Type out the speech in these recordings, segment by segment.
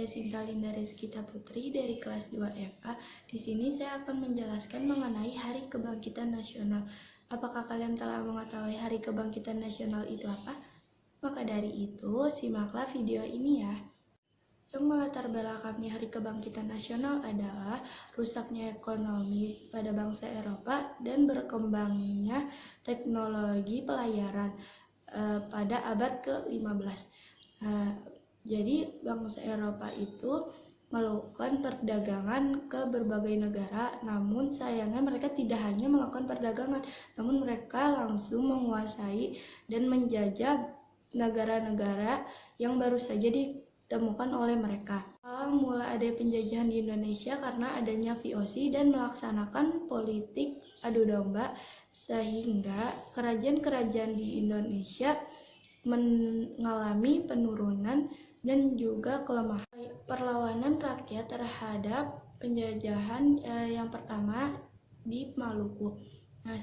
saya Sinta Linda Rizkita Putri dari kelas 2 FA. Di sini saya akan menjelaskan mengenai Hari Kebangkitan Nasional. Apakah kalian telah mengetahui Hari Kebangkitan Nasional itu apa? Maka dari itu, simaklah video ini ya. Yang melatar belakangi Hari Kebangkitan Nasional adalah rusaknya ekonomi pada bangsa Eropa dan berkembangnya teknologi pelayaran pada abad ke-15. Jadi bangsa Eropa itu melakukan perdagangan ke berbagai negara, namun sayangnya mereka tidak hanya melakukan perdagangan, namun mereka langsung menguasai dan menjajah negara-negara yang baru saja ditemukan oleh mereka. Mulai ada penjajahan di Indonesia karena adanya VOC dan melaksanakan politik adu domba, sehingga kerajaan-kerajaan di Indonesia mengalami penurunan dan juga kelemahan. Perlawanan rakyat terhadap penjajahan yang pertama di Maluku.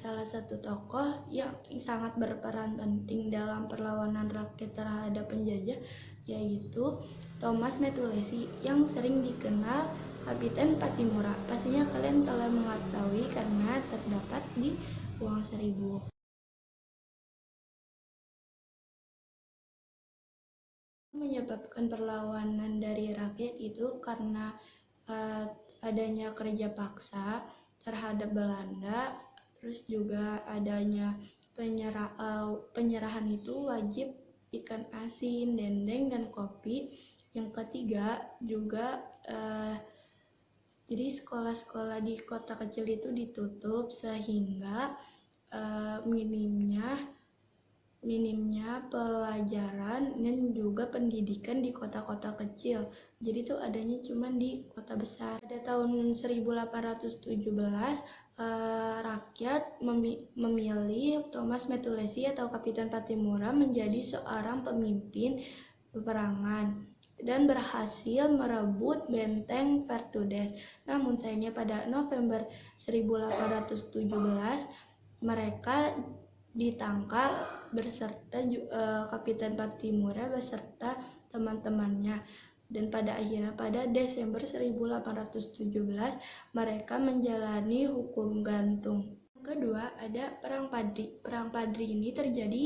Salah satu tokoh yang sangat berperan penting dalam perlawanan rakyat terhadap penjajah yaitu Thomas Metulesi yang sering dikenal Kapiten Patimura. Pastinya kalian telah mengetahui karena terdapat di uang 1000. Menyebabkan perlawanan dari rakyat itu karena adanya kerja paksa terhadap Belanda, terus juga adanya penyerahan itu wajib ikan asin, dendeng, dan kopi. Yang ketiga juga jadi sekolah-sekolah di kota kecil itu ditutup sehingga minimnya pelajaran dan juga pendidikan di kota-kota kecil. Jadi itu adanya cuma di kota besar. Pada tahun 1817 rakyat memilih Thomas Metulesi atau Kapiten Patimura menjadi seorang pemimpin peperangan dan berhasil merebut benteng Verdudes. Namun sayangnya pada November 1817 mereka ditangkap beserta Kapiten Patimura beserta teman-temannya, dan pada akhirnya pada Desember 1817 mereka menjalani hukum gantung. Kedua ada Perang Padri. Perang Padri ini terjadi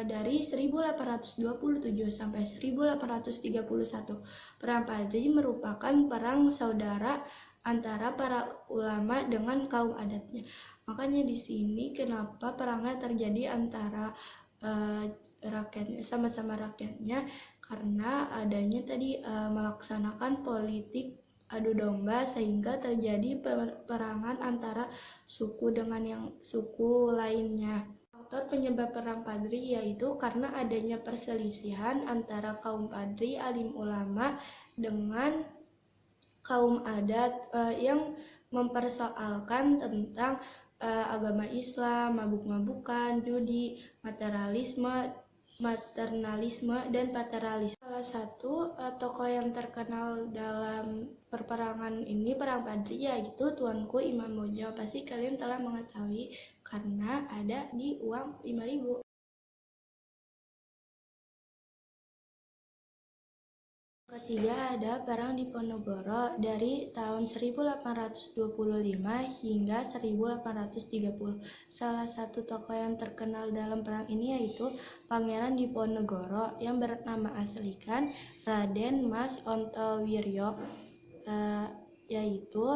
dari 1827 sampai 1831. Perang Padri merupakan perang saudara antara para ulama dengan kaum adatnya. Makanya di sini kenapa perangnya terjadi antara rakyatnya, sama-sama rakyatnya, karena adanya tadi melaksanakan politik adu domba sehingga terjadi peperangan antara suku dengan yang suku lainnya. Faktor penyebab perang Padri yaitu karena adanya perselisihan antara kaum Padri alim ulama dengan kaum adat yang mempersoalkan tentang agama Islam, mabuk-mabukan, judi, maternalisme, dan patriarkalisme. Salah satu tokoh yang terkenal dalam perperangan ini, Perang Padri, yaitu Tuanku Imam Bonjol. Pasti kalian telah mengetahui karena ada di uang 5.000. Ketiga ada Perang Diponegoro dari tahun 1825 hingga 1830. Salah satu tokoh yang terkenal dalam perang ini yaitu Pangeran Diponegoro yang bernama asli kan Raden Mas Ontowiryo, yaitu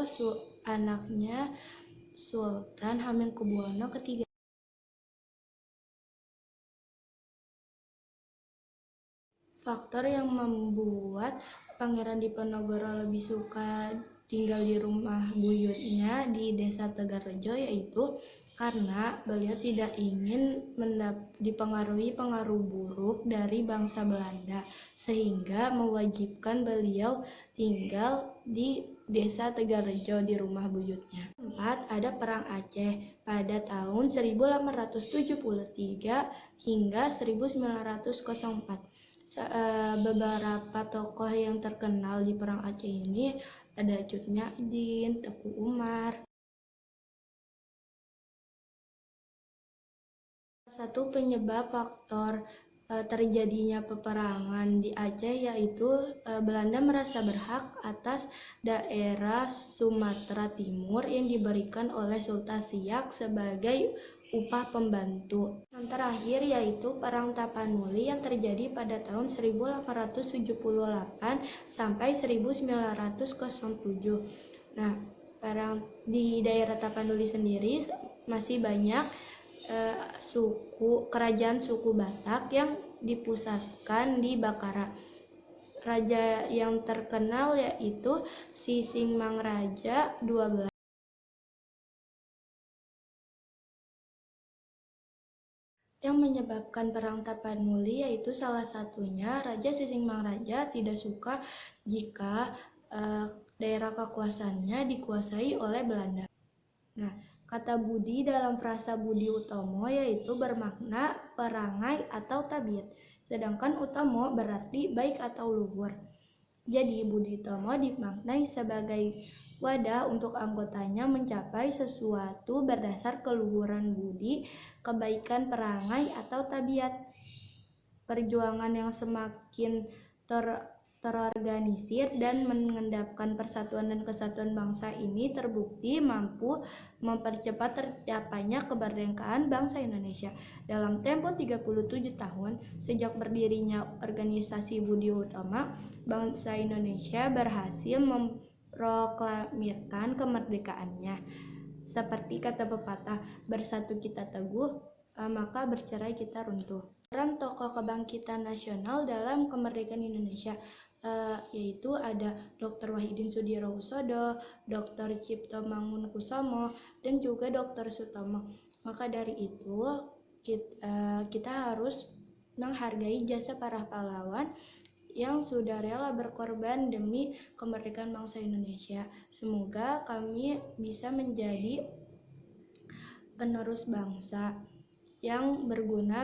anaknya Sultan Hamengkubuwono III. Faktor yang membuat Pangeran Diponegoro lebih suka tinggal di rumah buyutnya di Desa Tegarrejo yaitu karena beliau tidak ingin dipengaruhi pengaruh buruk dari bangsa Belanda, sehingga mewajibkan beliau tinggal di Desa Tegarrejo di rumah buyutnya. 4. Ada Perang Aceh pada tahun 1873 hingga 1904. Beberapa tokoh yang terkenal di Perang Aceh ini ada Cut Nyak-dien, Teku Umar. Satu penyebab faktor terjadinya peperangan di Aceh, yaitu Belanda merasa berhak atas daerah Sumatera Timur yang diberikan oleh Sultan Siak sebagai upah pembantu. Yang terakhir yaitu Perang Tapanuli yang terjadi pada tahun 1878 sampai 1907. Nah, perang di daerah Tapanuli sendiri masih banyak kerajaan suku Batak yang dipusatkan di Bakara. Raja yang terkenal yaitu Sisingmangraja 12. Yang menyebabkan perang Tapanuli yaitu salah satunya Raja Sisingmangraja tidak suka jika daerah kekuasaannya dikuasai oleh Belanda. Nah, kata budi dalam frasa Budi Utomo yaitu bermakna perangai atau tabiat, sedangkan utomo berarti baik atau luhur. Jadi Budi Utomo dimaknai sebagai wadah untuk anggotanya mencapai sesuatu berdasar keluhuran budi, kebaikan perangai atau tabiat. Perjuangan yang semakin terorganisir dan mengendapkan persatuan dan kesatuan bangsa ini terbukti mampu mempercepat tercapainya kemerdekaan bangsa Indonesia. Dalam tempo 37 tahun sejak berdirinya organisasi Budi Utomo, bangsa Indonesia berhasil memproklamirkan kemerdekaannya. Seperti kata pepatah, bersatu kita teguh, maka bercerai kita runtuh. Peran tokoh kebangkitan nasional dalam kemerdekaan Indonesia yaitu ada Dr. Wahidin Sudirohusodo, Dr. Cipto Mangunkusumo, dan juga Dr. Sutomo. Maka dari itu kita harus menghargai jasa para pahlawan yang sudah rela berkorban demi kemerdekaan bangsa Indonesia. Semoga kami bisa menjadi penerus bangsa yang berguna